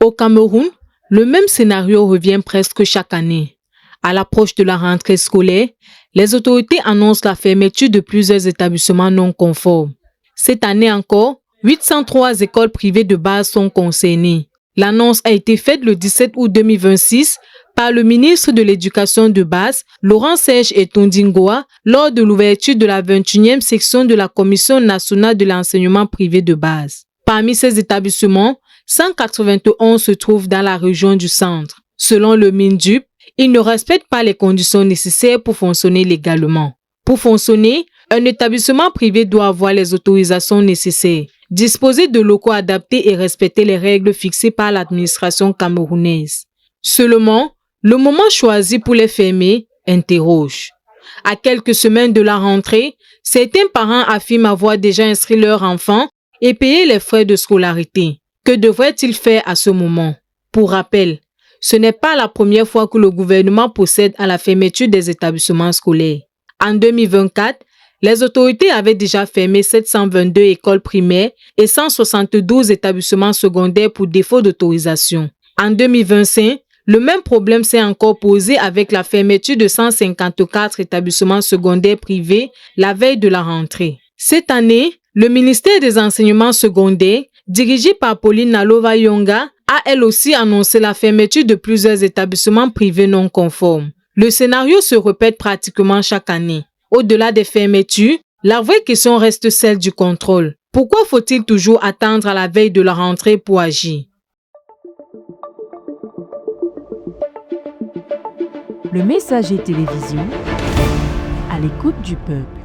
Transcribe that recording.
Au Cameroun, le même scénario revient presque chaque année. À l'approche de la rentrée scolaire, les autorités annoncent la fermeture de plusieurs établissements non conformes. Cette année encore, 803 écoles privées de base sont concernées. L'annonce a été faite le 17 août 2026 par le ministre de l'Éducation de base, Laurent-Serge Etondingoa, lors de l'ouverture de la 21e section de la Commission nationale de l'enseignement privé de base. Parmi ces établissements, 191 se trouvent dans la région du centre. Selon le MINDUP, ils ne respectent pas les conditions nécessaires pour fonctionner légalement. Pour fonctionner, un établissement privé doit avoir les autorisations nécessaires, disposer de locaux adaptés et respecter les règles fixées par l'administration camerounaise. Seulement, le moment choisi pour les fermer interroge. À quelques semaines de la rentrée, certains parents affirment avoir déjà inscrit leurs enfants et payé les frais de scolarité. Que devraient-ils faire à ce moment? Pour rappel, ce n'est pas la première fois que le gouvernement procède à la fermeture des établissements scolaires. En 2024, les autorités avaient déjà fermé 722 écoles primaires et 172 établissements secondaires pour défaut d'autorisation. En 2025, le même problème s'est encore posé avec la fermeture de 154 établissements secondaires privés la veille de la rentrée. Cette année, le ministère des Enseignements secondaires, dirigé par Pauline Nalova-Yonga, a elle aussi annoncé la fermeture de plusieurs établissements privés non conformes. Le scénario se répète pratiquement chaque année. Au-delà des fermetures, la vraie question reste celle du contrôle. Pourquoi faut-il toujours attendre à la veille de la rentrée pour agir? Le Messager télévision, à l'écoute du peuple.